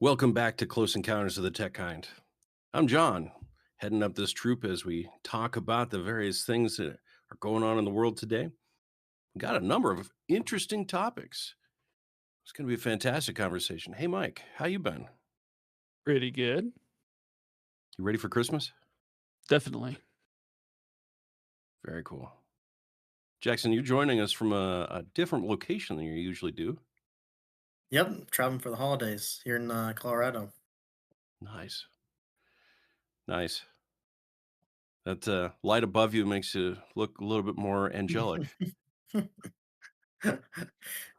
Welcome back to Close Encounters of the Tech Kind. I'm John, heading up this troop as we talk about the various things that are going on in the world today. We got a number of interesting topics. It's going to be a fantastic conversation. Hey, Mike, how you been? Pretty good. You ready for Christmas? Definitely. Very cool. Jackson, you're joining us from a different location than you usually do. Yep, traveling for the holidays here in Colorado. Nice, nice. That light above you makes you look a little bit more angelic.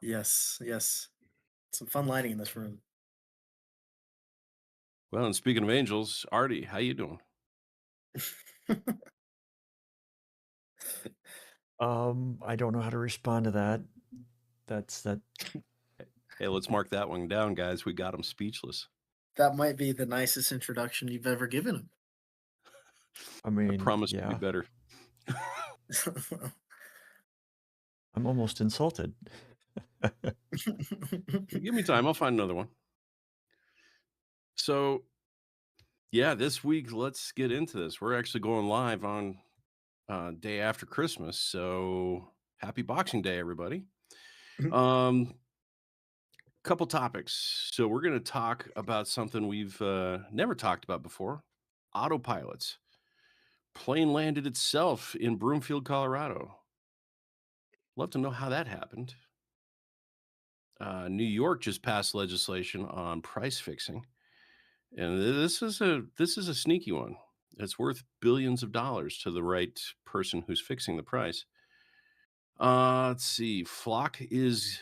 Yes, yes. Some fun lighting in this room. Well, and speaking of angels, Artie, how you doing? I don't know how to respond to that. That Hey, let's mark that one down, guys. We got him speechless. That might be the nicest introduction you've ever given I I mean, promise to be yeah, better. him. I'm almost insulted. Give me time. I'll find another one. So, yeah, this week, let's get into this. We're actually going live on day after Christmas. So, happy Boxing Day, everybody. Um, Couple topics. So, we're going to talk about something we've never talked about before: autopilots. Plane landed itself in Broomfield, Colorado. Love to know how that happened. New York just passed legislation on price fixing. And this is a sneaky one. It's worth billions of dollars to the right person who's fixing the price. Let's see. Flock is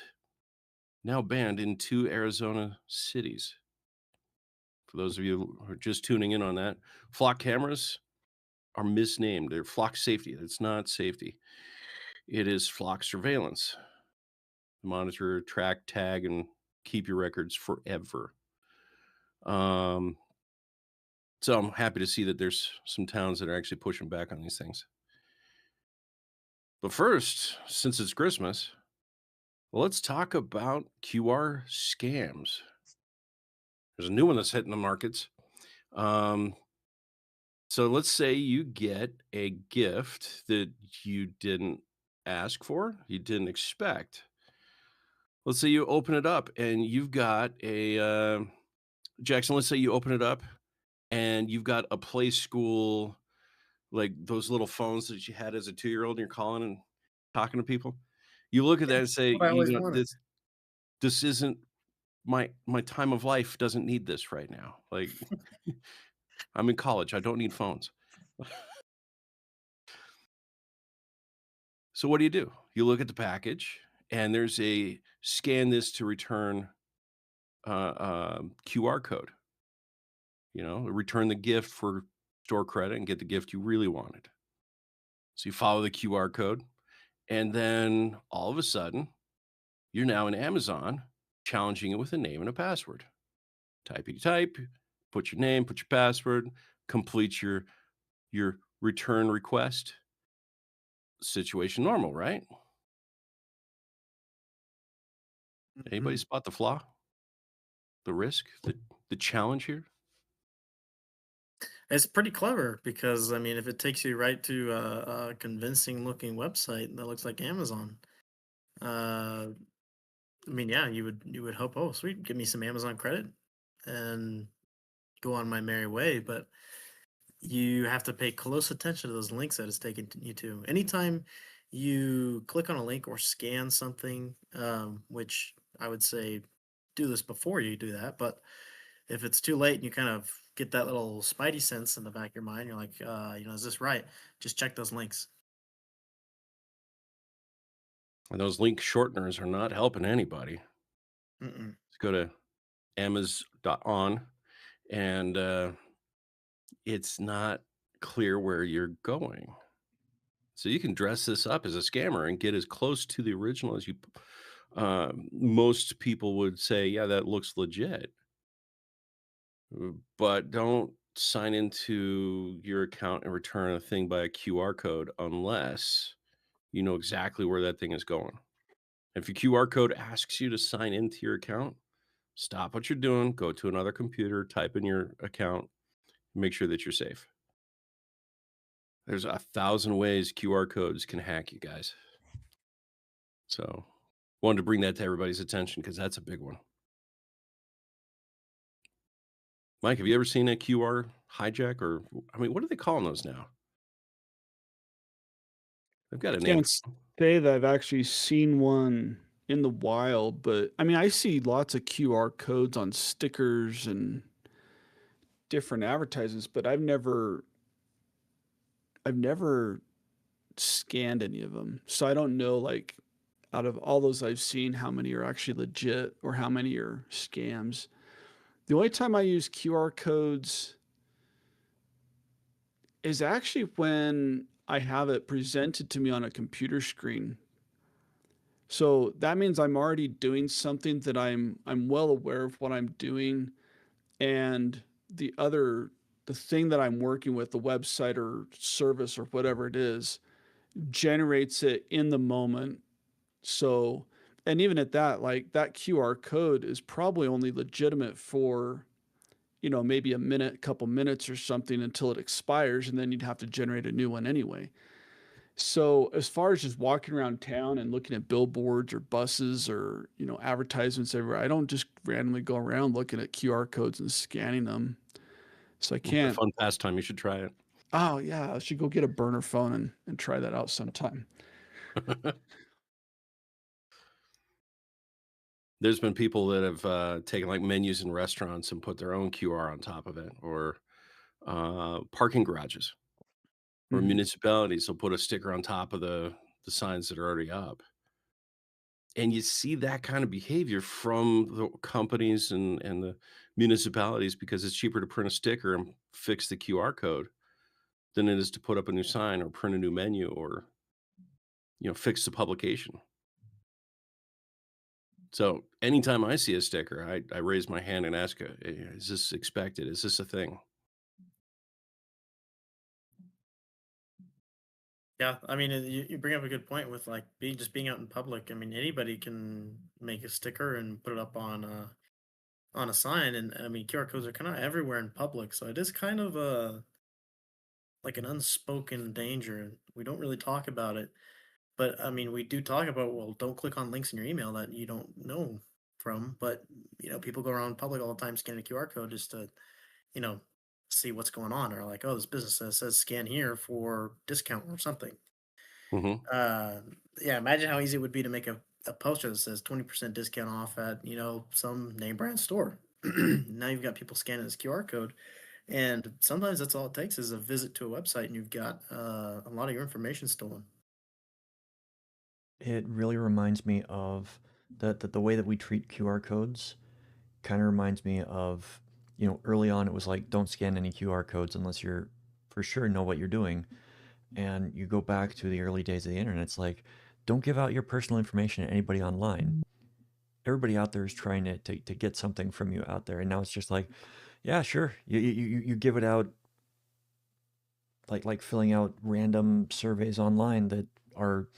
now banned in 2 Arizona cities. For those of you who are just tuning in on that, Flock cameras are misnamed. They're Flock safety. It's not safety. It is Flock surveillance. Monitor, track, tag, and keep your records forever. Um, So I'm happy to see that there's some towns that are actually pushing back on these things. But first, since it's Christmas, let's talk about QR scams. There's a new one that's hitting the markets. Um, so let's say you get a gift that you didn't ask for, you didn't expect. Let's say you open it up and you've got Jackson, let's say you open it up and you've got a play school, like those little phones that you had as a 2-year-old and you're calling and talking to people. You look at that and say, What I always wanted. this isn't my time of life doesn't need this right now. Like, I'm in college, I don't need phones. So what do? You look at the package and there's a scan this to return, QR code, return the gift for store credit and get the gift you really wanted. So you follow the QR code, and then all of a sudden, you're now in Amazon challenging it with a name and a password. Type, put your name, put your password, complete your return request. Situation normal, right? Anybody Mhm. spot the flaw, the risk, the challenge here? It's pretty clever because I mean, if it takes you right to a convincing looking website that looks like Amazon, uh, I mean, yeah, you would hope, oh, sweet, give me some Amazon credit and go on my merry way. But you have to pay close attention to those links that it's taking you to. Anytime you click on a link or scan something, which I would say do this before you do that. But if it's too late and you kind of get that little spidey sense in the back of your mind, you're like, is this right? Just check those links. And those link shorteners are not helping anybody. Mm-mm. Let's go to Amazon and it's not clear where you're going. So you can dress this up as a scammer and get as close to the original as you. Most people would say, "Yeah, that looks legit," but don't sign into your account and return a thing by a QR code unless you know exactly where that thing is going. If your QR code asks you to sign into your account, Stop what you're doing, go to another computer, type in your account, make sure that you're safe. There's 1,000 ways QR codes can hack you guys. So, wanted to bring that to everybody's attention because that's a big one. Mike, have you ever seen a QR hijack or I mean, what are they calling those now? They've got a name Can't for 'em. say that I've actually seen one in the wild, but I mean, I see lots of QR codes on stickers and different advertisements, but I've never scanned any of them. So I don't know, like, out of all those I've seen, how many are actually legit or how many are scams. The only time I use QR codes is actually when I have it presented to me on a computer screen. So that means I'm already doing something that I'm well aware of what I'm doing, and the thing that I'm working with, the website or service or whatever it is, generates it in the moment. So, and even at that, like that QR code is probably only legitimate for, maybe a minute, couple minutes or something until it expires, and then you'd have to generate a new one anyway. So, as far as just walking around town and looking at billboards or buses or, advertisements everywhere, I don't just randomly go around looking at QR codes and scanning them. So I It's a can't. fun pastime, you should try it. Oh yeah, I should go get a burner phone and try that out sometime. There's been people that have, taken, like, menus in restaurants and put their own QR on top of it, or, parking garages, or Mhm. municipalities will put a sticker on top of the signs that are already up. And you see that kind of behavior from the companies and the municipalities because it's cheaper to print a sticker and fix the QR code than it is to put up a new sign or print a new menu or, fix the publication. So anytime I see a sticker, I raise my hand and ask, "Is this expected? Is this a thing?" Yeah, I mean, you bring up a good point with like being out in public. I mean, anybody can make a sticker and put it up on a sign, and I mean, QR codes are kind of everywhere in public, so it is kind of a like an unspoken danger. We don't really talk about it, but I mean, we do talk about, well, don't click on links in your email that you don't know from. But people go around public all the time scanning a QR code just to you know see what's going on, or like, oh, this business says scan here for discount or something. Mhm. Uh, yeah, imagine how easy it would be to make a poster that says 20% discount off at, some name brand store. Now you've got people scanning this QR code, and sometimes that's all it takes is a visit to a website, and you've got a lot of your information stolen. It really reminds me of the way that we treat QR codes kind of reminds me of, early on it was like, don't scan any QR codes unless you're for sure know what you're doing. And you go back to the early days of the internet, it's like, don't give out your personal information to anybody online. Everybody out there is trying to get something from you out there. And now it's just like, yeah, sure. You give it out like filling out random surveys online that are,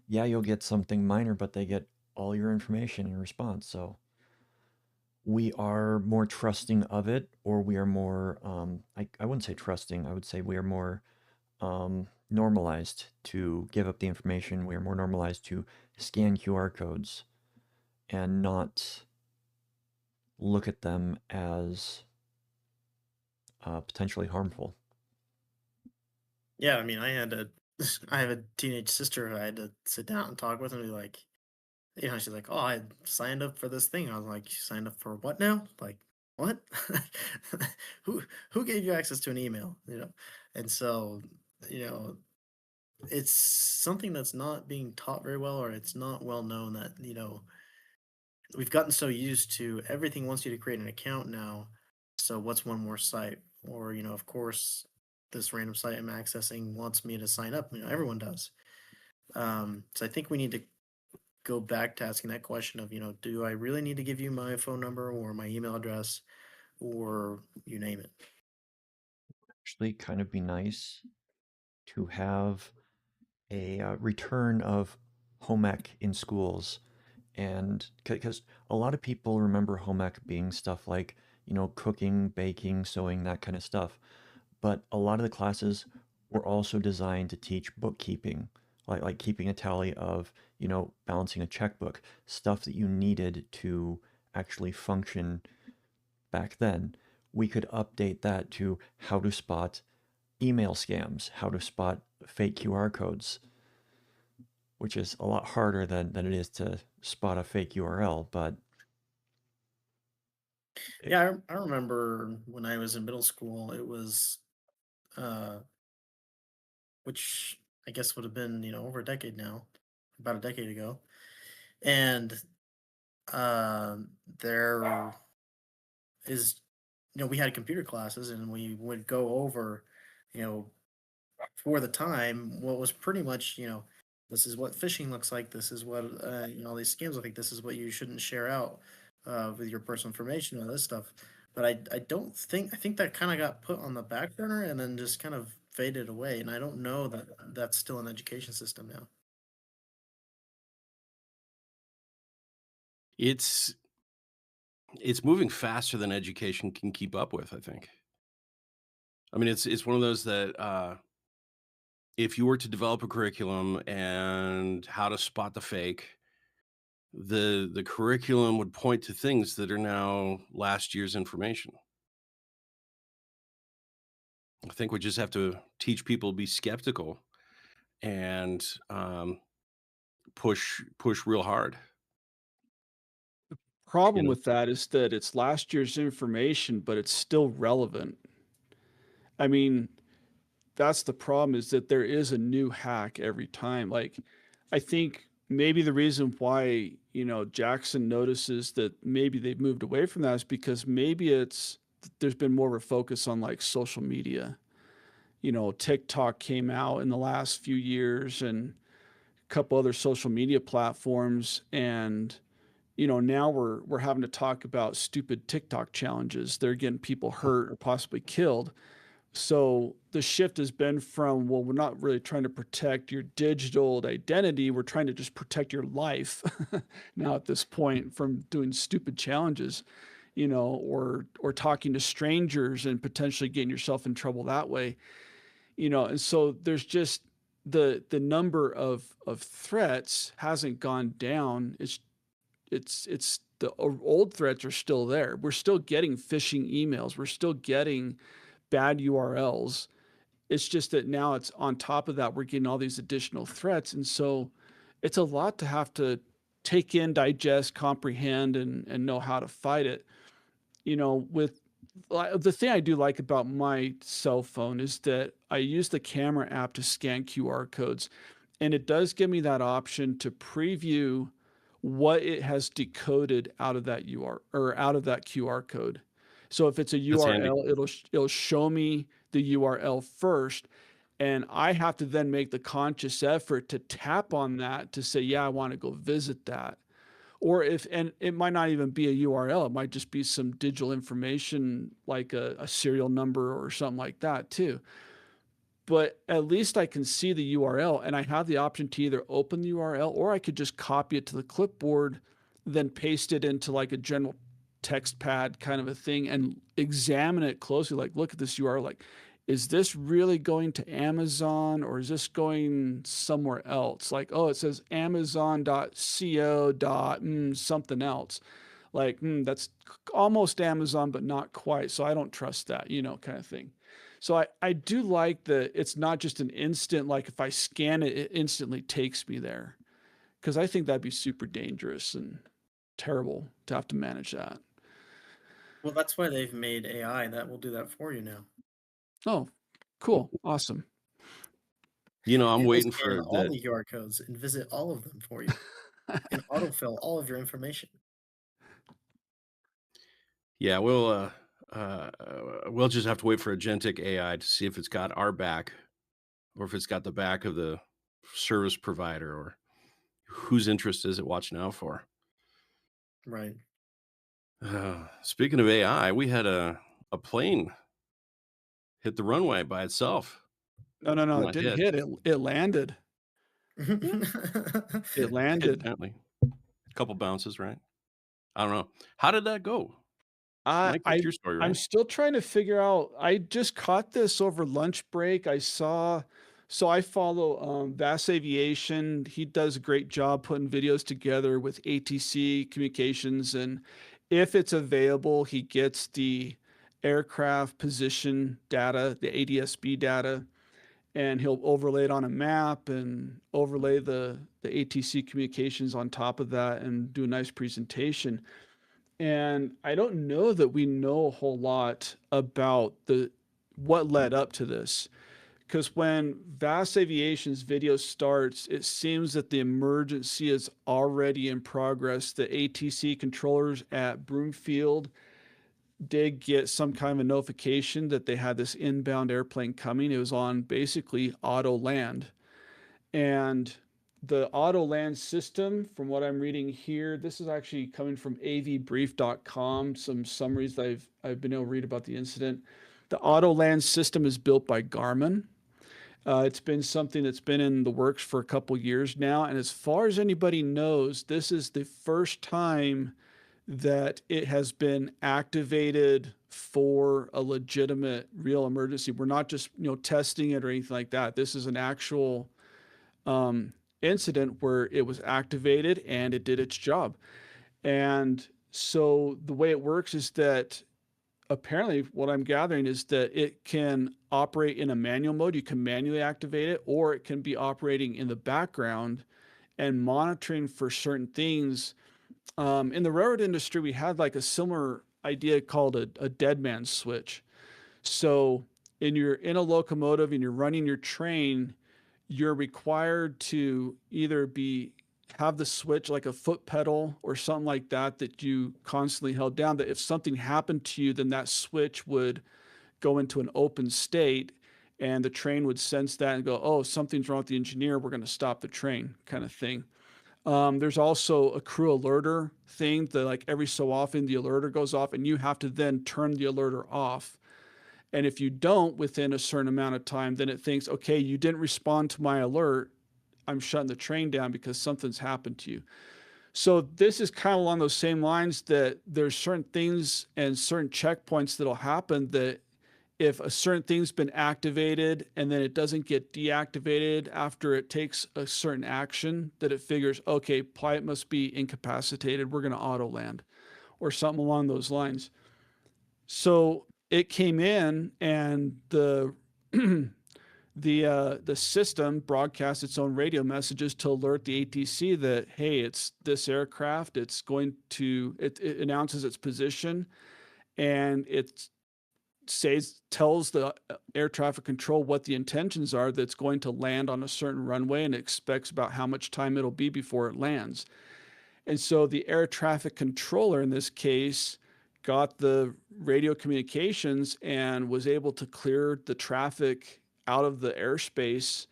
yeah, you'll get something minor, but they get all your information in response. So we are more trusting of it, or we are more, I wouldn't say trusting, I would say we are more normalized to give up the information. We are more normalized to scan QR codes and not look at them as potentially harmful. Yeah, I mean, I have a teenage sister who I had to sit down and talk with and be like, she's like, oh, I signed up for this thing. I was like, you signed up for what now? Like, what? who who gave you access to an email? And so, you know, it's something that's not being taught very well, or it's not well known that, we've gotten so used to everything wants you to create an account now. So what's one more site? Or, of course, this random site I'm accessing wants me to sign up. Everyone does. So I think we need to go back to asking that question of, do I really need to give you my phone number or my email address or you name it? Actually, kind of be nice to have a return of home ec in schools And because a lot of people remember home ec being stuff like, cooking, baking, sewing, that kind of stuff. But a lot of the classes were also designed to teach bookkeeping, like keeping a tally of, balancing a checkbook, stuff that you needed to actually function back then. We could update that to how to spot email scams, how to spot fake QR codes, which is a lot harder than it is to spot a fake URL. But it, Yeah, I remember when I was in middle school, it was, uh, which I guess would have been, over a decade now, about a decade ago. And there is, we had computer classes and we would go over, you know, for the time, what was pretty much, this is what phishing looks like. This is what, all these scams look like. This is what you shouldn't share out with your personal information, all this stuff. But I don't think, I think that kind of got put on the back burner and then just kind of faded away. And I don't know that that's still an education system now. It's it's moving faster than education can keep up with, I think. I mean, it's one of those that, if you were to develop a curriculum and how to spot the fake, the curriculum would point to things that are now last year's information. I think we just have to teach people to be skeptical and, push real hard, you Problem know? with that is that it's last year's information, but it's still relevant. I mean, that's the problem is that there is a new hack every time. Like, I think maybe the reason why, Jackson notices that maybe they've moved away from that is because maybe there's been more of a focus on like social media. TikTok came out in the last few years and a couple other social media platforms and now we're having to talk about stupid TikTok challenges. They're getting people hurt or possibly killed. So the shift has been from, well, we're not really trying to protect your digital identity. We're trying to just protect your life now at this point from doing stupid challenges, or talking to strangers and potentially getting yourself in trouble that way. And so there's just the number of threats hasn't gone down. It's the old threats are still there. We're still getting phishing emails. We're still getting bad URLs. It's just that now it's on top of that, we're getting all these additional threats. And so it's a lot to have to take in, digest, comprehend, and know how to fight it. With the thing I do like about my cell phone is that I use the camera app to scan QR codes, and it does give me that option to preview what it has decoded out of that UR or out of that QR code. So if it's a That's handy. URL, it'll show me the URL first, and I have to then make the conscious effort to tap on that to say, yeah, I want to go visit that. And it might not even be a URL, it might just be some digital information like a serial number or something like that too. But at least I can see the URL and I have the option to either open the URL or I could just copy it to the clipboard, then paste it into like a general text pad kind of a thing and examine it closely. Like, look at this URL. Like, is this really going to Amazon or is this going somewhere else? Like, oh, it says amazon.co dot something else. Like, that's almost Amazon, but not quite. So I don't trust that, kind of thing. So I do like that it's not just an instant, like if I scan it, it instantly takes me there. Because I think that'd be super dangerous and terrible to have to manage that. Well, that's why they've made AI that will do that for you now. Oh, cool. Awesome. I'm It will waiting scan for all that. the QR codes and visit all of them for you and autofill all of your information. Yeah, we'll just have to wait for agentic AI to see if it's got our back or if it's got the back of the service provider or whose interest is it watching out for. Right. Speaking of AI, we had a plane hit the runway by itself. No, no, no. It Not didn't hit. hit. It landed. It Hit landed. gently. Couple bounces, right? I don't know. How did that go? I Mike, that's I your story, I'm right? still trying to figure out. I just caught this over lunch break. So I follow Vass Aviation. He does a great job putting videos together with ATC communications, and if it's available, he gets the aircraft position data, the ADSB data, and he'll overlay it on a map and overlay the ATC communications on top of that and do a nice presentation. And I don't know that we know a whole lot about the what led up to this. Because when Vast Aviation's video starts, it seems that the emergency is already in progress. The ATC controllers at Broomfield did get some kind of a notification that they had this inbound airplane coming. It was on basically auto land. And the auto land system, from what I'm reading here, this is actually coming from avbrief.com, some summaries that I've been able to read about the incident. The auto land system is built by Garmin. It's been something that's been in the works for a couple years now. And as far as anybody knows, this is the first time that it has been activated for a legitimate real emergency. We're not just, testing it or anything like that. This is an actual incident where it was activated and it did its job. And so the way it works is that apparently what I'm gathering is that it can operate in a manual mode. You can manually activate it, or it can be operating in the background and monitoring for certain things. In the railroad industry, we had like a similar idea called a dead man switch. So you're in a locomotive and you're running your train, you're required to either have the switch like a foot pedal or something like that that you constantly held down, that if something happened to you, then that switch would go into an open state and the train would sense that and go, oh, something's wrong with the engineer, we're going to stop the train, kind of thing. There's also a crew alerter thing that, like, every so often the alerter goes off and you have to then turn the alerter off. And if you don't within a certain amount of time, then it thinks, okay, you didn't respond to my alert. I'm shutting the train down because something's happened to you. So this is kind of along those same lines, that there's certain things and certain checkpoints that'll happen that if a certain thing's been activated and then it doesn't get deactivated after it takes a certain action, that it figures, okay, pilot must be incapacitated, we're going to auto land or something along those lines. So it came in and the system broadcasts its own radio messages to alert the ATC that, hey, it's this aircraft. It announces its position, and it tells the air traffic control what the intentions are, that's going to land on a certain runway, and expects about how much time it'll be before it lands. And so the air traffic controller in this case got the radio communications and was able to clear the traffic out of the airspace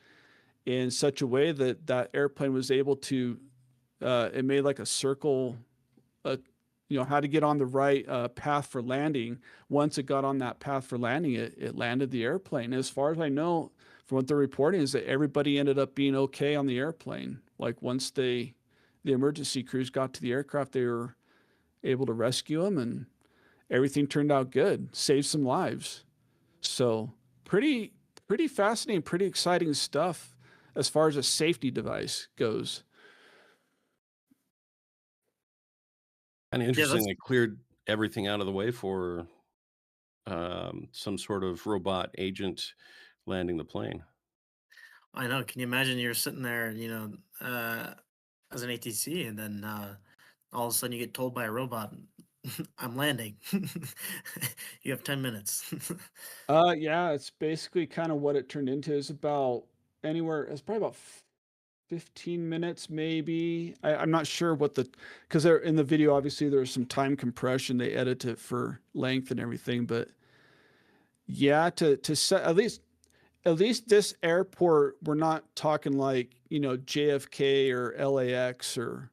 in such a way that that airplane was able to, it made like a circle, how to get on the right path for landing. Once it got on that path for landing, it landed the airplane. As far as I know, from what they're reporting, is that everybody ended up being okay on the airplane. Like, once the emergency crews got to the aircraft, they were able to rescue them, and everything turned out good, saved some lives. So pretty fascinating, pretty exciting stuff as far as a safety device goes. Kind of Yeah, interesting. that's They cleared everything out of the way for some sort of robot agent landing the plane. I know. Can you imagine you're sitting there, as an ATC, and then all of a sudden you get told by a robot, "I'm landing. You have 10 minutes." Yeah, it's basically kind of what it turned into. Is about anywhere. It's probably about 15 minutes, maybe. I'm not sure what because they're in the video. Obviously, there's some time compression. They edit it for length and everything, but yeah, to set at least this airport, we're not talking like, JFK or LAX or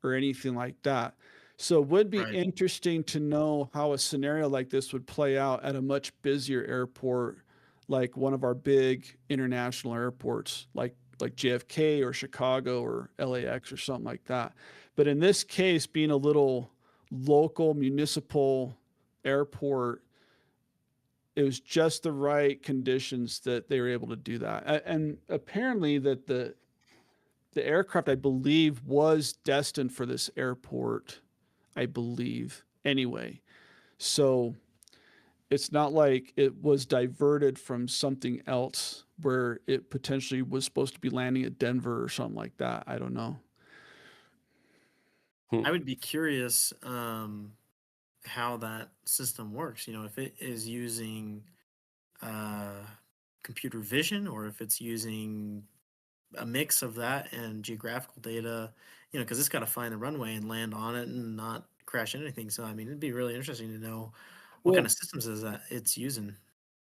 anything like that. So it would be Right. interesting to know how a scenario like this would play out at a much busier airport, like one of our big international airports, like JFK or Chicago or LAX or something like that. But in this case, being a little local municipal airport, it was just the right conditions that they were able to do that. And apparently that the aircraft, I believe, was destined for this airport, I believe, anyway. So it's not like it was diverted from something else where it potentially was supposed to be landing at Denver or something like that. I don't know. Hmm. I would be curious how that system works. You know, if it is using uh, computer vision or if it's using a mix of that and geographical data, you know, because it's got to find the runway and land on it and not crash anything. So, I mean, it'd be really interesting to know what kind Well, of systems is that it's using.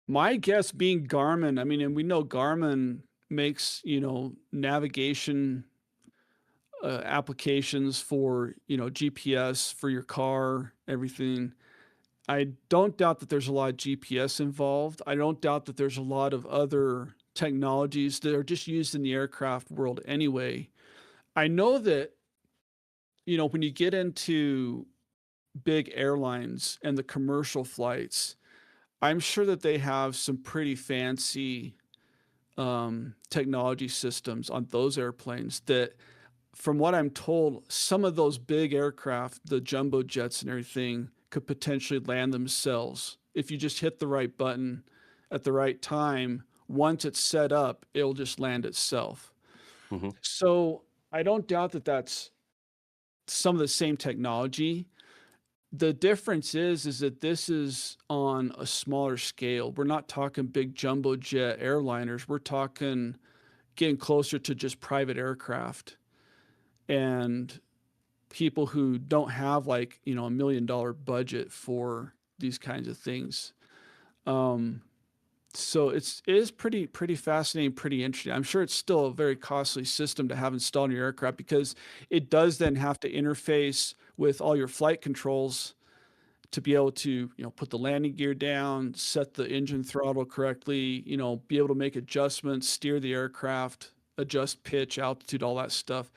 my guess being Garmin, I mean, and we know Garmin makes, navigation applications for, GPS for your car, everything. I don't doubt that there's a lot of GPS involved. I don't doubt that there's a lot of other technologies that are just used in the aircraft world anyway. I know that, when you get into big airlines and the commercial flights, I'm sure that they have some pretty fancy technology systems on those airplanes that, from what I'm told, some of those big aircraft, the jumbo jets and everything, could potentially land themselves. If you just hit the right button at the right time, once it's set up, it'll just land itself. Hmm. So I don't doubt that that's some of the same technology. The difference is that this is on a smaller scale. We're not talking big jumbo jet airliners. We're talking getting closer to just private aircraft and people who don't have like, $1 million budget for these kinds of things. Um, so it is pretty fascinating, pretty interesting. I'm sure it's still a very costly system to have installed in your aircraft because it does then have to interface with all your flight controls to be able to, put the landing gear down, set the engine throttle correctly, be able to make adjustments, steer the aircraft, adjust pitch, altitude, all that stuff.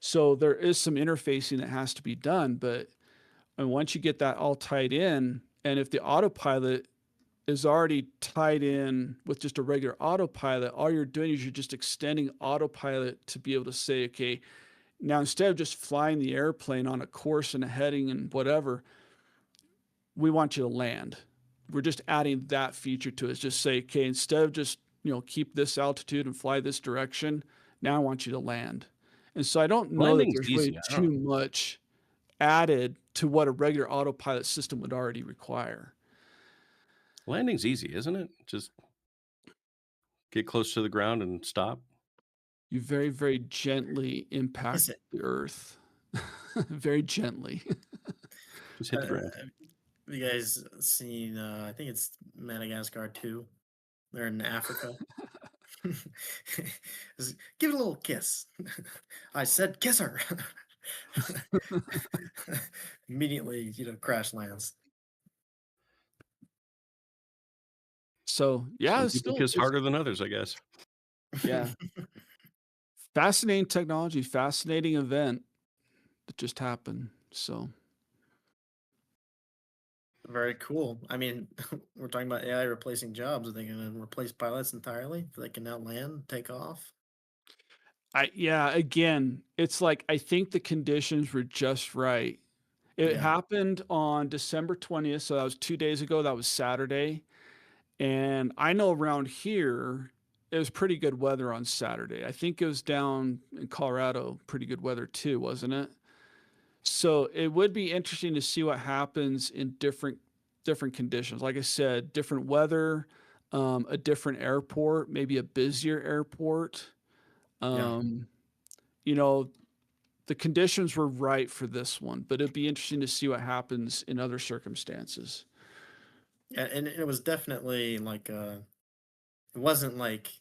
So there is some interfacing that has to be done, but and once you get that all tied in, and if the autopilot is already tied in with just a regular autopilot, all you're doing is you're just extending autopilot to be able to say, okay, now instead of just flying the airplane on a course and a heading and whatever, we want you to land. We're just adding that feature to it. It's just say, okay, instead of just, keep this altitude and fly this direction, now I want you to land. And so I don't know that Landing's there's really easy. I too don't. much added to what a regular autopilot system would already require. Landing's easy, isn't it? Just get close to the ground and stop. You very, very gently impact Is it? the earth. Very gently. Just hit the ground. Have you guys seen? I think it's Madagascar 2. They're in Africa. Give it a little kiss. I said kiss her. Immediately, you know, crash lands. So yeah, Some it's people still kiss it's harder than others, I guess. yeah. Fascinating technology, fascinating event that just happened. So Very cool. I mean, we're talking about AI replacing jobs. Are they going to replace pilots entirely? They can now land, take off? yeah, again, it's like I think the conditions were just right. It Yeah. happened on December 20th, so that was 2 days ago. That was Saturday. And I know around here, it was pretty good weather on Saturday. I think it was down in Colorado, pretty good weather too, wasn't it? So it would be interesting to see what happens in different conditions. Like I said, different weather, a different airport, maybe a busier airport. Yeah. Um, you know, the conditions were right for this one, but it'd be interesting to see what happens in other circumstances. Yeah. And it was definitely like, it wasn't like,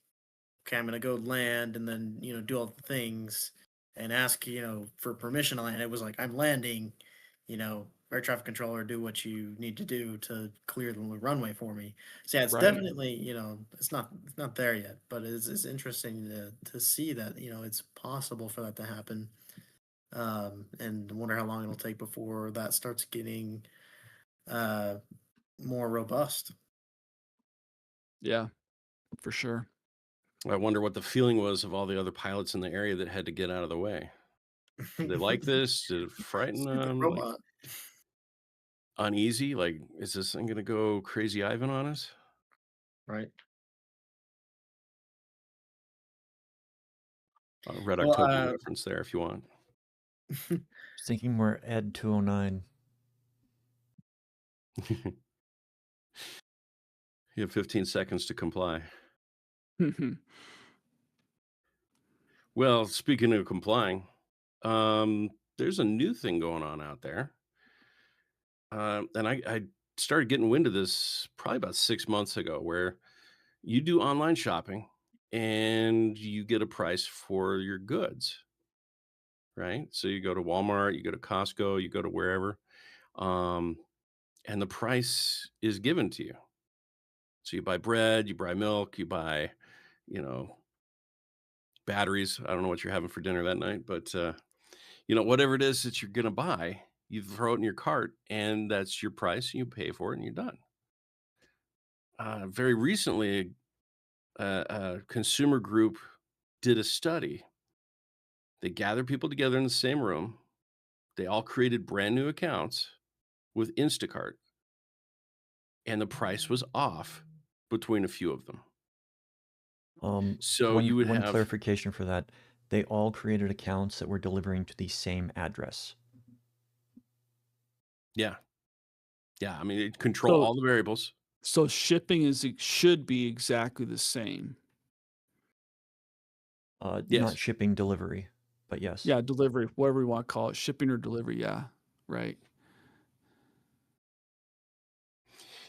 okay, I'm gonna go land and then, you know, do all the things and ask, you know, for permission to land. It was like, I'm landing, you know, air traffic controller, do what you need to do to clear the runway for me. So yeah, it's Right. definitely, you know, it's not there yet, but it's interesting to see that, you know, it's possible for that to happen. And wonder how long it'll take before that starts getting uh, more robust. Yeah, for sure. I wonder what the feeling was of all the other pilots in the area that had to get out of the way. Did they like this? Did it frighten Stupid them? Like, robot. uneasy? Like, is this thing gonna go crazy Ivan on us? Right. Red Well, October reference there if you want. I was thinking more Ed 209. You have 15 seconds to comply. Well, speaking of complying, there's a new thing going on out there. And I started getting wind of this probably about 6 months ago, where you do online shopping and you get a price for your goods, right? So you go to Walmart, you go to Costco, you go to wherever, um, and the price is given to you. So you buy bread, you buy milk, you buy, you know, batteries. I don't know what you're having for dinner that night, but whatever it is that you're gonna buy, you throw it in your cart, and that's your price. And you pay for it, and you're done. Very recently, a consumer group did a study. They gathered people together in the same room. They all created brand new accounts with Instacart, and the price was off between a few of them. So you would One have, clarification for that. They all created accounts that were delivering to the same address. yeah, yeah. I mean, it control So all the variables. so shipping should be exactly the same. Not Yes. shipping, delivery, but yes. Yeah, delivery, whatever you want to call it, shipping or delivery. Yeah, right.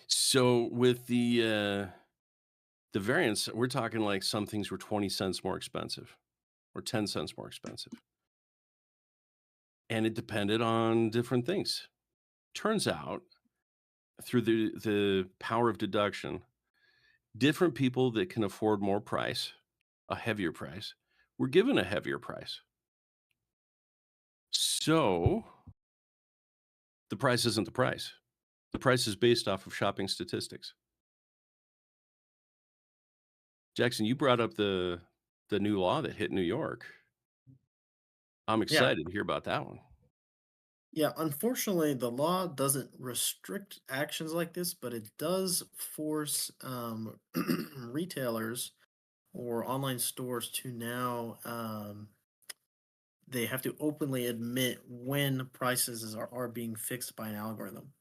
So with the variance, we're talking like some things were 20 cents more expensive or 10 cents more expensive. And it depended on different things. Turns out, through the power of deduction, different people that can afford more price, a heavier price, were given a heavier price. So the price isn't the price. The price is based off of shopping statistics. Jackson, you brought up the new law that hit New York. I'm Yeah. excited to hear about that one. Yeah, unfortunately, the law doesn't restrict actions like this, but it does force retailers or online stores to now they have to openly admit when prices are being fixed by an algorithm.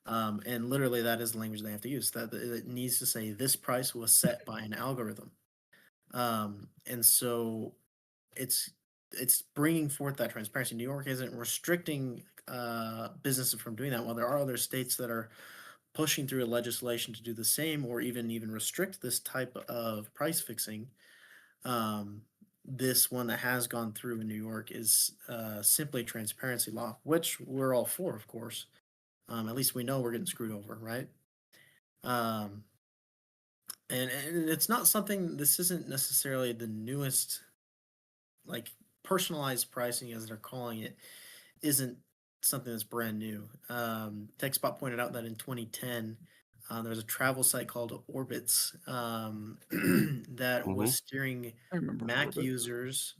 And literally, that is the language they have to use. That it needs to say this price was set by an algorithm. And so it's it's bringing forth that transparency. New York isn't restricting businesses from doing that, while there are other states that are pushing through a legislation to do the same, or even restrict this type of price fixing. Um, this one that has gone through in New York is simply transparency law, which we're all for, of course. At least we know we're getting screwed over, right? Um, and it's not something. This isn't necessarily the newest, like personalized pricing, as they're calling it, isn't something that's brand new. TechSpot pointed out that in 2010, there was a travel site called Orbitz that was Mhm. steering I remember Mac Orbit. users.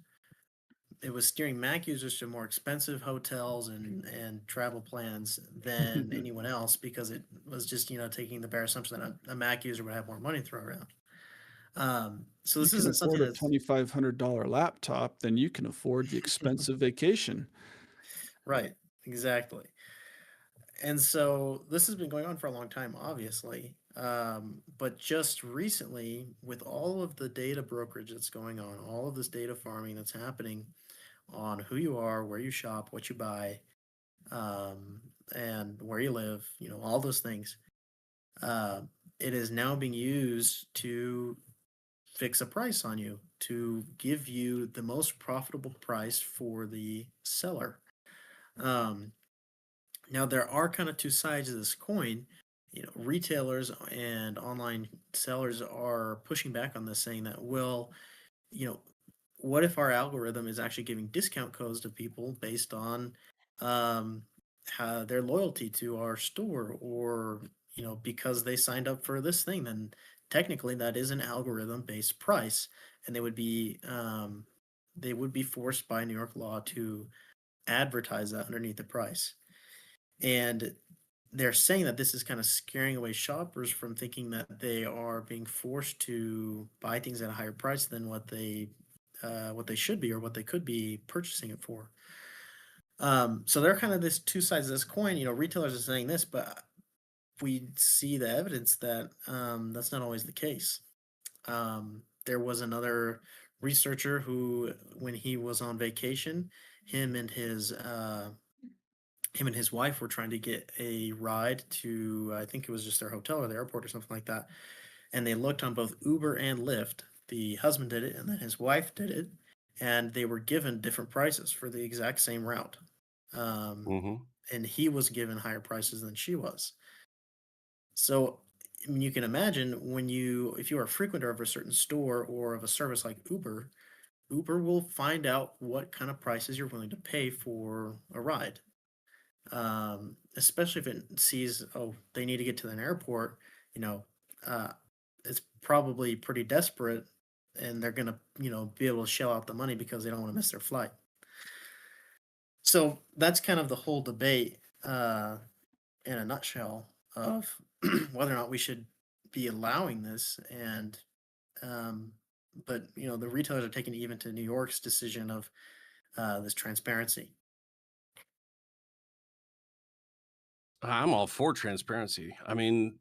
It was steering Mac users to more expensive hotels and travel plans than anyone else, because it was just taking the bare assumption that a Mac user would have more money to throw around. So You this can isn't afford something a that's $2,500 laptop, then you can afford the expensive vacation. right. Exactly. And so this has been going on for a long time, obviously. But just recently, with all of the data brokerage that's going on, all of this data farming that's happening on who you are, where you shop, what you buy, um, and where you live, all those things, uh, it is now being used to fix a price on you, to give you the most profitable price for the seller. Um, Now there are kind of two sides of this coin. Retailers and online sellers are pushing back on this, saying that, well, you know, what if our algorithm is actually giving discount codes to people based on um, how their loyalty to our store, or because they signed up for this thing? Then technically that is an algorithm based price, and they would be forced by New York law to advertise that underneath the price. And they're saying that this is kind of scaring away shoppers from thinking that they are being forced to buy things at a higher price than what they should be or what they could be purchasing it for. So they're kind of this two sides of this coin. Retailers are saying this, but we see the evidence that that's not always the case. There was another researcher who, when he was on vacation, him and his uh, him and his wife were trying to get a ride to, I think it was just their hotel or the airport or something like that. And they looked on both Uber and Lyft. The husband did it, and then his wife did it, and they were given different prices for the exact same route. Um, Hmm. and he was given higher prices than she was. So, I mean, you can imagine if you are a frequenter of a certain store or of a service like Uber, Uber will find out what kind of prices you're willing to pay for a ride. Especially if it sees, oh, they need to get to an airport, you know, uh, it's probably pretty desperate, and they're gonna, be able to shell out the money because they don't want to miss their flight. So that's kind of the whole debate, in a nutshell, of whether or not we should be allowing this. And um, but the retailers are taking it even to New York's decision of this transparency. I'm all for transparency. I mean,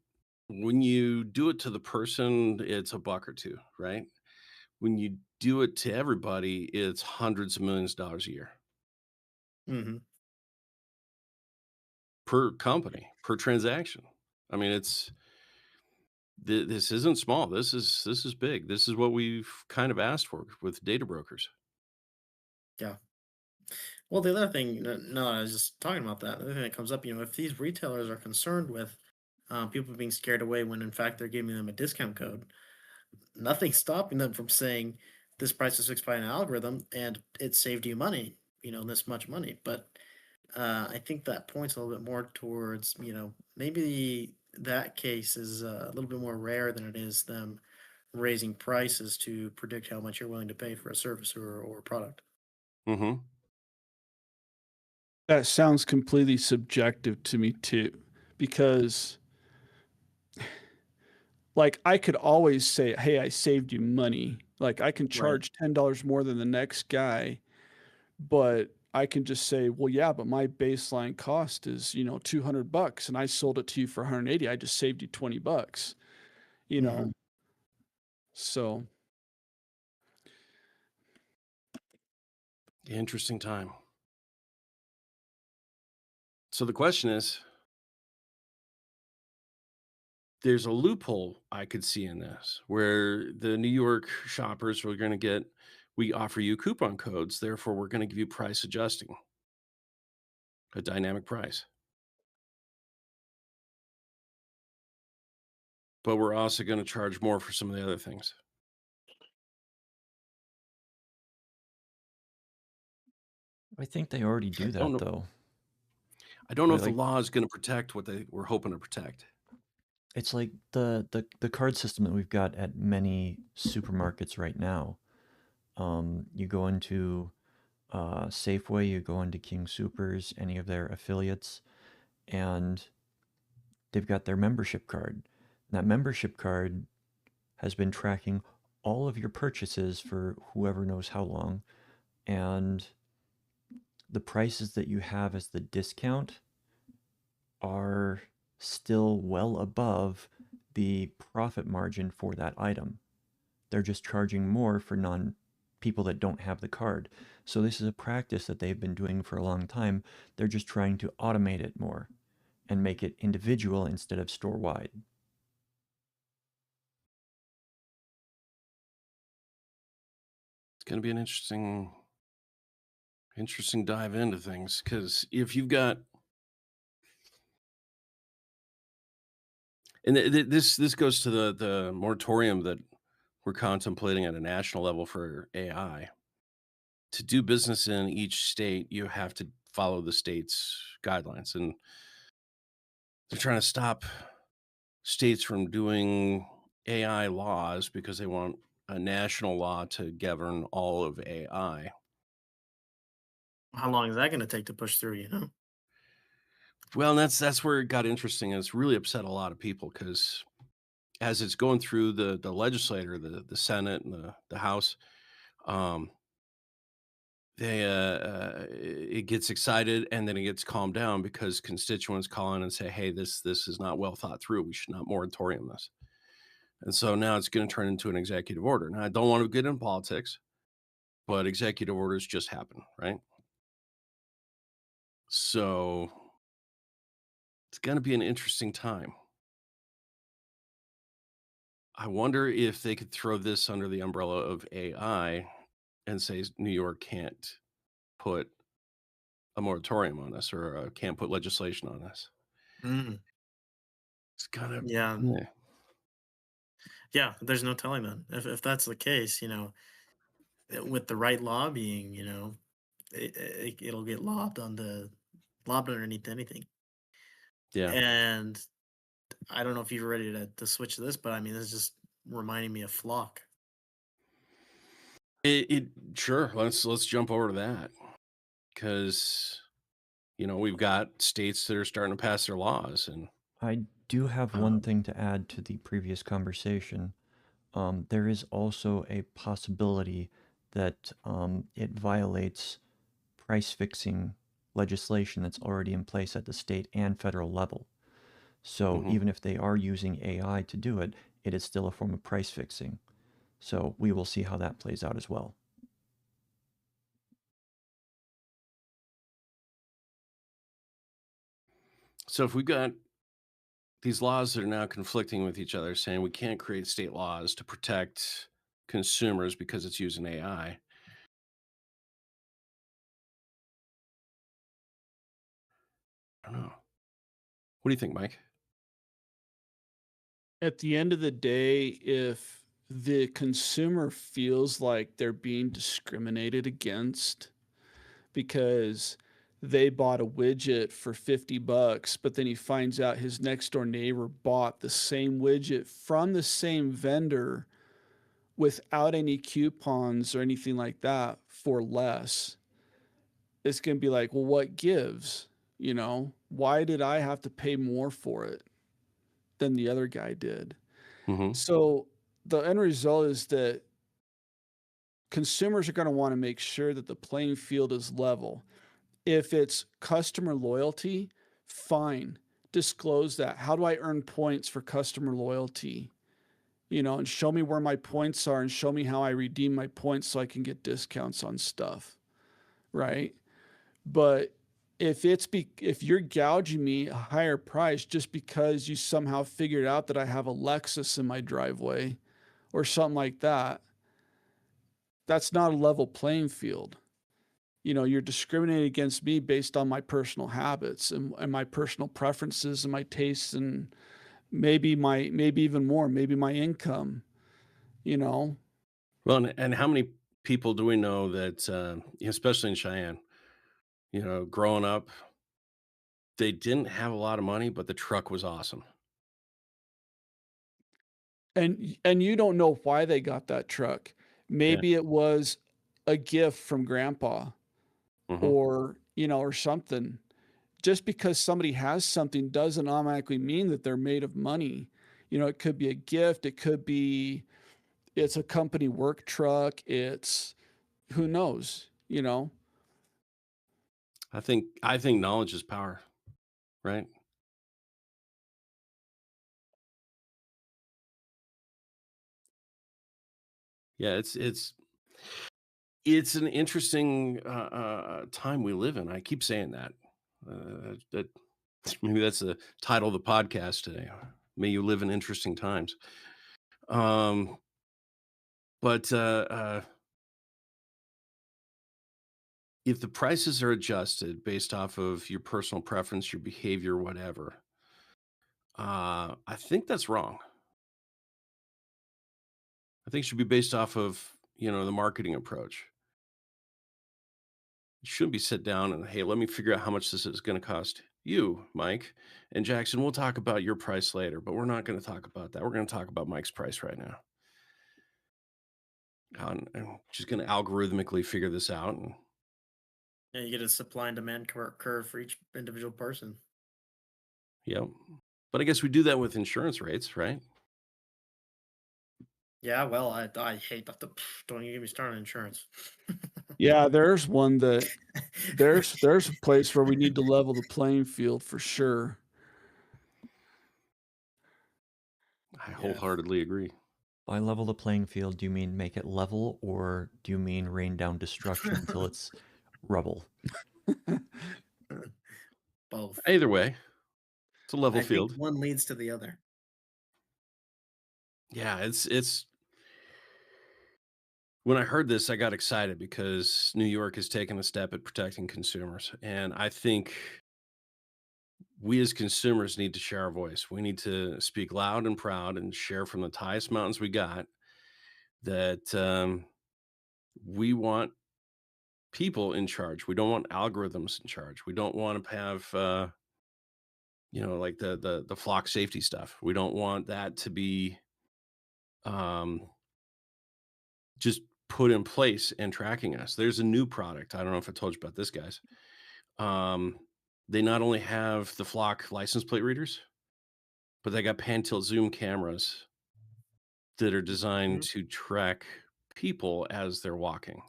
when you do it to the person, it's a buck or two, right? When you do it to everybody, it's hundreds of millions of dollars a year Hmm. per company, per transaction. I mean, this isn't small. This is big. This is what we've kind of asked for with data brokers. Yeah. Well, the other thing, no, I was just talking about that. The other thing that comes up, if these retailers are concerned with people being scared away when in fact they're giving them a discount code, nothing's stopping them from saying this price is fixed by an algorithm and it saved you money, this much money. But I think that points a little bit more towards, maybe that case is a little bit more rare than it is them raising prices to predict how much you're willing to pay for a service or a product. Hmm. That sounds completely subjective to me too, because like I could always say, "Hey, I saved you money." Like I can Right. charge $10 more than the next guy, but I can just say, "Well, yeah, but my baseline cost is, $200 and I sold it to you for 180. I just saved you $20." You Hmm. know. So, Interesting time. So the question is, there's a loophole I could see in this where the New York shoppers are going to get, we offer you coupon codes, therefore we're going to give you price adjusting, a dynamic price. But we're also going to charge more for some of the other things. I think they already I do don't that know. though. I don't know if the Like law is going to protect what they were hoping to protect. it's like the card system that we've got at many supermarkets right now. You go into Safeway, you go into King Soopers, any of their affiliates, and they've got their membership card. And that membership card has been tracking all of your purchases for whoever knows how long, and the prices that you have as the discount are still well above the profit margin for that item. They're just charging more for non people that don't have the card. So this is a practice that they've been doing for a long time. They're just trying to automate it more and make it individual instead of store wide. It's going to be an interesting dive into things because if you've got, and this goes to the moratorium that we're contemplating at a national level for AI. to do business in each state, you have to follow the state's guidelines, and they're trying to stop states from doing AI laws because they want a national law to govern all of AI. How long is that going to take to push through? You know. Well, and that's where it got interesting, and it's really upset a lot of people because as it's going through the legislator, the Senate, and the House, um, it gets excited and then it gets calmed down because constituents call in and say, "Hey, this is not well thought through. We should not moratorium this." And so now it's going to turn into an executive order. Now I don't want to get in politics, but executive orders just happen, right? So it's going to be an interesting time. I wonder if they could throw this under the umbrella of AI and say New York can't put a moratorium on this or can't put legislation on this. Mm, It's kind of, yeah, yeah. yeah. There's no telling then. If that's the case, you know, with the right lobbying, you know, it'll get lobbed underneath anything. Yeah. And I don't know if you're ready to switch to this, but I mean, this is just reminding me of Flock. It sure. Let's jump over to that because we've got states that are starting to pass their laws, and I do have one um, thing to add to the previous conversation. There is also a possibility that it violates price fixing legislation that's already in place at the state and federal level. So mhm. even if they are using AI to do it, it is still a form of price fixing. So we will see how that plays out as well. So if we've got these laws that are now conflicting with each other, saying we can't create state laws to protect consumers because it's using AI. I don't know. What do you think, Mike? At the end of the day, if the consumer feels like they're being discriminated against because they bought a widget for 50 bucks, but then he finds out his next door neighbor bought the same widget from the same vendor without any coupons or anything like that for less, it's going to be like, well, what gives? You know, why did I have to pay more for it than the other guy did? Hmm. So the end result is that consumers are going to want to make sure that the playing field is level. If it's customer loyalty, fine, disclose that. How do I earn points for customer loyalty? You know, and show me where my points are and show me how I redeem my points so I can get discounts on stuff, right? But if you're gouging me a higher price just because you somehow figured out that I have a Lexus in my driveway or something like that, that's not a level playing field. You know, you're discriminating against me based on my personal habits and my personal preferences and my tastes and maybe even more, maybe my income, you know. Well, and how many people do we know that, especially in Cheyenne, growing up, they didn't have a lot of money, but the truck was awesome. And you don't know why they got that truck. Yeah. Maybe it was a gift from grandpa Hmm. or, you know, or something. Just because somebody has something doesn't automatically mean that they're made of money. You know, it could be a gift, it could be it's a company work truck, it's who knows, you know. I think knowledge is power, right? Yeah, it's an interesting time we live in. I keep saying that. That maybe that's the title of the podcast today. May you live in interesting times. Um, but if the prices are adjusted based off of your personal preference, your behavior, whatever, I think that's wrong. I think it should be based off of the marketing approach. You shouldn't be sit down and, hey, let me figure out how much this is going to cost you, Mike. And Jackson, we'll talk about your price later, but we're not going to talk about that. We're going to talk about Mike's price right now. And she's going to algorithmically figure this out. And Yeah, you get a supply and demand curve for each individual person. yeah, but I guess we do that with insurance rates, right? Yeah, well, I hate that. Don't even get me started on insurance. Yeah, there's one that there's a place where we need to level the playing field for sure. I Yeah. wholeheartedly agree. By level the playing field, do you mean make it level, or do you mean rain down destruction until it's rubble? Both. Either way, it's a level I think field. one leads to the other. Yeah, it's when I heard this, I got excited because New York has taken a step at protecting consumers. And I think we as consumers need to share our voice. We need to speak loud and proud and share from the highest mountains we got that we want people in charge. We don't want algorithms in charge. We don't want to have like the flock safety stuff. We don't want that to be um just put in place and tracking us. There's a new product. I don't know if I told you about this, guys. Um, they not only have the flock license plate readers, but they got pan tilt zoom cameras that are designed Mhm. to track people as they're walking.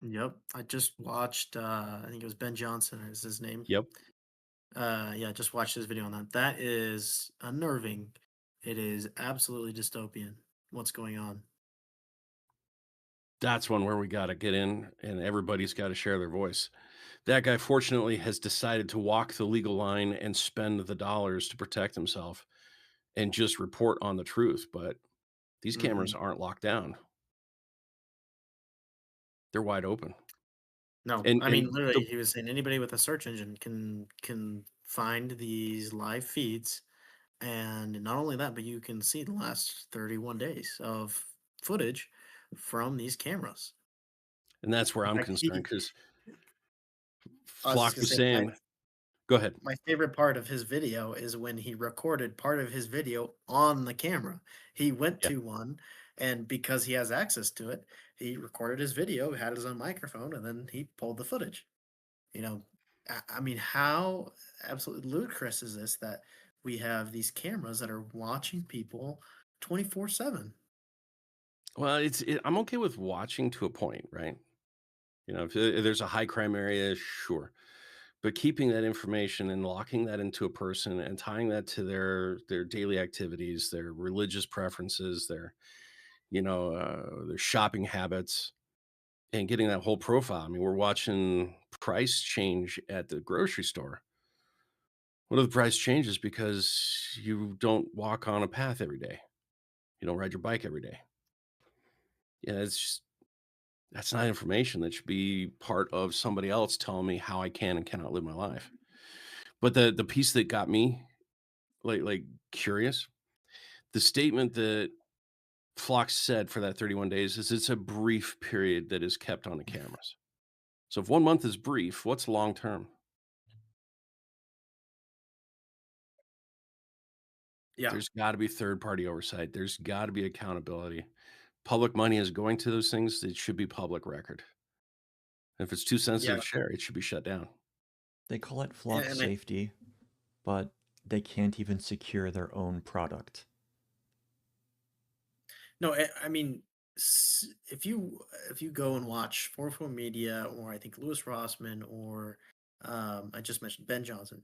Yep. I just watched I think it was Ben Johnson is his name. Yep. Yeah, just watched his video on that. That is unnerving. It is absolutely dystopian what's going on. That's one where we got to get in and everybody's got to share their voice. That guy, fortunately, has decided to walk the legal line and spend the dollars to protect himself and just report on the truth. But these cameras Mhm. aren't locked down, they're wide open. No, And, I mean, and literally, the, he was saying anybody with a search engine can find these live feeds, and not only that, but you can see the last 31 days of footage from these cameras. and that's where In I'm fact, concerned because I was just Flock gonna was say saying, go ahead. my favorite part of his video is when he recorded part of his video on the camera. He went Yeah. to one, and because he has access to it, he recorded his video, had his own microphone, and then he pulled the footage. You know, I mean, how absolutely ludicrous is this that we have these cameras that are watching people 24/7? Well, I'm okay with watching to a point, right? If there's a high crime area, sure. But keeping that information and locking that into a person and tying that to their daily activities, their religious preferences, their shopping habits, and getting that whole profile. I mean, we're watching price change at the grocery store. What are the price changes? Because you don't walk on a path every day. You don't ride your bike every day. Yeah, it's just that's not information that should be part of somebody else telling me how I can and cannot live my life. But the piece that got me like curious, the statement that Flox said for that 31 days is it's a brief period that is kept on the cameras. So if 1 month is brief, what's long term? Yeah, There's got to be third party oversight. There's got to be accountability. Public money is going to those things. It should be public record. If it's too sensitive yeah, to share, it should be shut down. They call it flock and safety, but they can't even secure their own product. no, I mean, if you go and watch 44 Media or I think Lewis Rossman or I just mentioned Ben Johnson,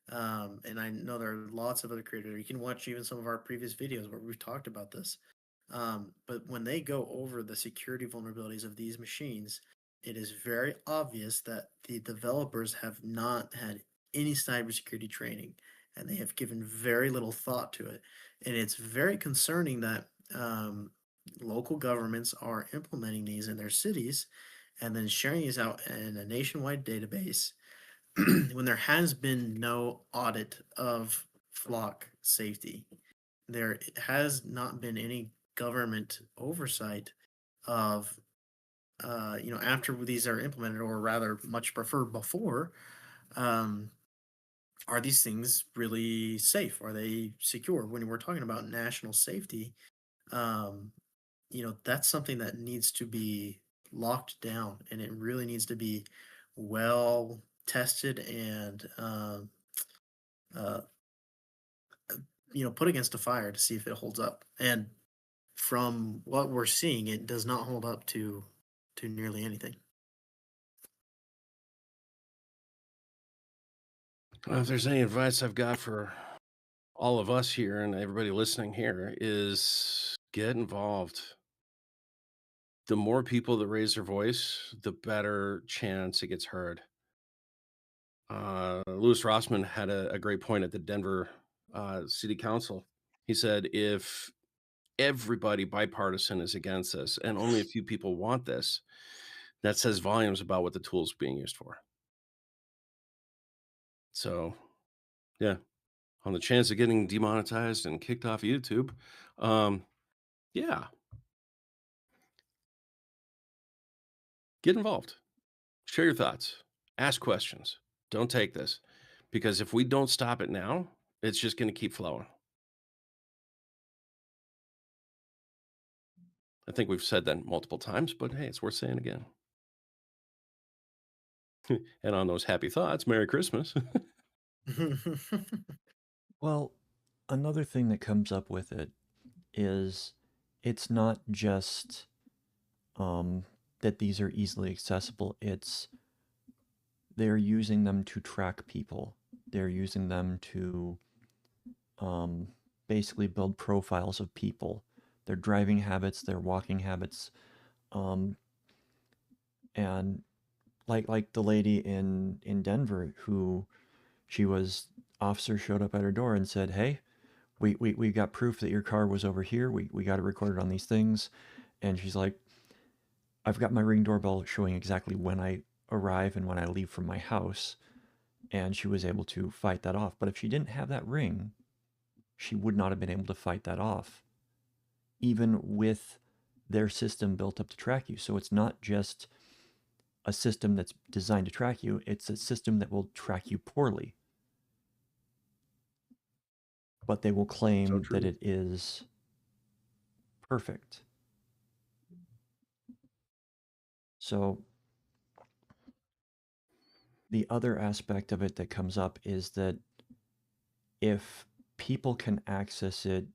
and I know there are lots of other creators. You can watch even some of our previous videos where we've talked about this. But when they go over the security vulnerabilities of these machines, it is very obvious that the developers have not had any cybersecurity training and they have given very little thought to it. And it's very concerning that local governments are implementing these in their cities and then sharing these out in a nationwide database when there has been no audit of flock safety. There has not been any government oversight of after these are implemented, or rather, much preferred before, um, are these things really safe? Are they secure? When we're talking about national safety, um, that's something that needs to be locked down, and it really needs to be well tested and uh, put against a fire to see if it holds up. And from what we're seeing, it does not hold up to nearly anything. Well, if there's any advice I've got for all of us here and everybody listening here is get involved. The more people that raise their voice, the better chance it gets heard. Louis Rossman had a great point at the Denver City Council. He said, if everybody bipartisan is against this and only a few people want this, that says volumes about what the tool is being used for. So, yeah, on the chance of getting demonetized and kicked off YouTube, yeah, get involved. Share your thoughts. Ask questions. Don't take this because if we don't stop it now, it's just going to keep flowing. I think we've said that multiple times, but hey, it's worth saying again. And on those happy thoughts, Merry Christmas. Well, another thing that comes up with it is it's not just that these are easily accessible. It's they're using them to track people. They're using them to basically build profiles of people, their driving habits, their walking habits, and like the lady in Denver who she was officer showed up at her door and said, "Hey, we got proof that your car was over here. We got it recorded on these things." And she's like, "I've got my Ring doorbell showing exactly when I arrive and when I leave from my house." And she was able to fight that off. But if she didn't have that ring, she would not have been able to fight that off, even with their system built up to track you. So it's not just a system that's designed to track you, it's a system that will track you poorly. But they will So claim that true. it is perfect. So the other aspect of it that comes up is that if people can access it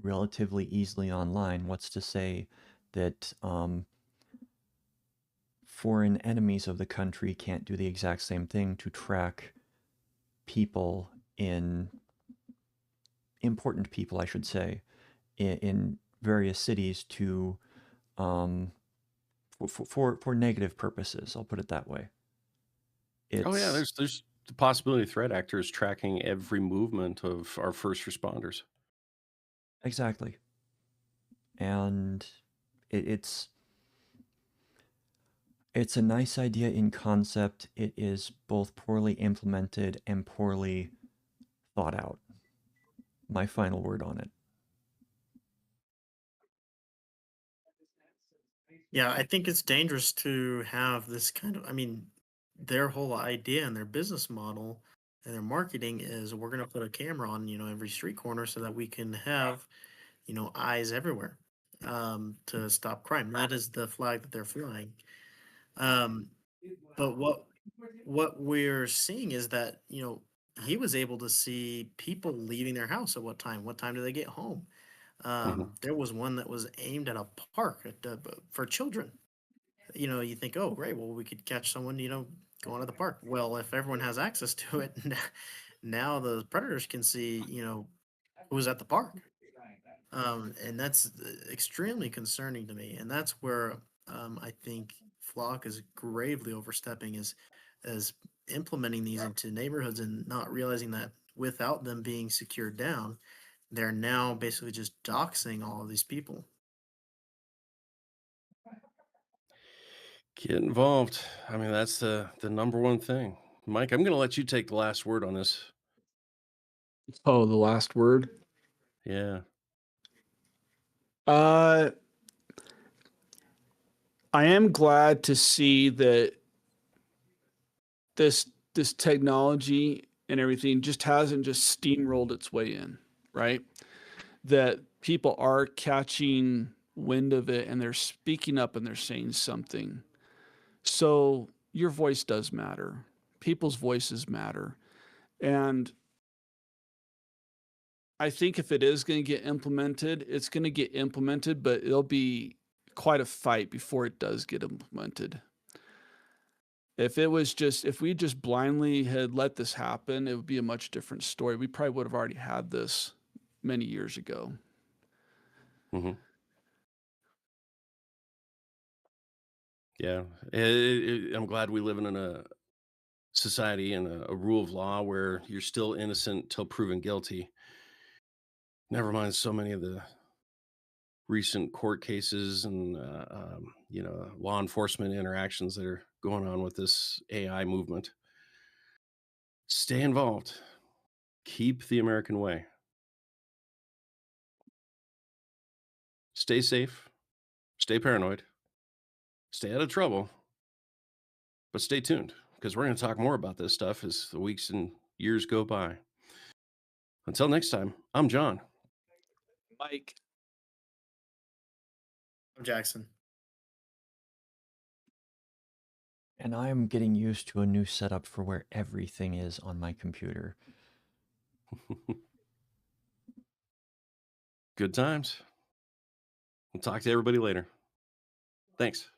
relatively easily online, what's to say that foreign enemies of the country can't do the exact same thing to track people in important people, I should say, in various cities to um, for negative purposes. I'll put it that way. Oh yeah, It's there's the possibility of threat actors tracking every movement of our first responders. exactly, and it's it's a nice idea in concept. It is both poorly implemented and poorly thought out. My final word on it. Yeah, I think it's dangerous to have this kind of, I mean, their whole idea and their business model and their marketing is we're going to put a camera on, every street corner so that we can have, eyes everywhere, to stop crime. That is the flag that they're flying. Um, but what we're seeing is that, he was able to see people leaving their house at what time. What time do they get home? Mhm. There was one that was aimed at a park for children. You think, oh, great, well, we could catch someone, going to the park. Well, if everyone has access to it, now the predators can see, who's at the park. And that's extremely concerning to me. And that's where I think Flock is gravely overstepping is implementing these into neighborhoods and not realizing that without them being secured down, they're now basically just doxing all of these people. Get involved. I mean, that's the number one thing. Mike, I'm going to let you take the last word on this. Oh, the last word. Yeah. Uh, I am glad to see that this technology and everything just hasn't just steamrolled its way in, right? That people are catching wind of it and they're speaking up and they're saying something. So your voice does matter. People's voices matter. And I think if it is going to get implemented, it's going to get implemented, but it'll be quite a fight before it does get implemented. If we just blindly had let this happen, it would be a much different story. We probably would have already had this many years ago. Hmm. Yeah, I'm glad we live in a society and a rule of law where you're still innocent till proven guilty. Never mind so many of the recent court cases and law enforcement interactions that are going on with this AI movement. Stay involved. Keep the American way. Stay safe. Stay paranoid. Stay out of trouble. But stay tuned because we're going to talk more about this stuff as the weeks and years go by. Until next time, I'm John. Mike, Jackson. And I'm getting used to a new setup for where everything is on my computer. Good times. We'll talk to everybody later. Thanks.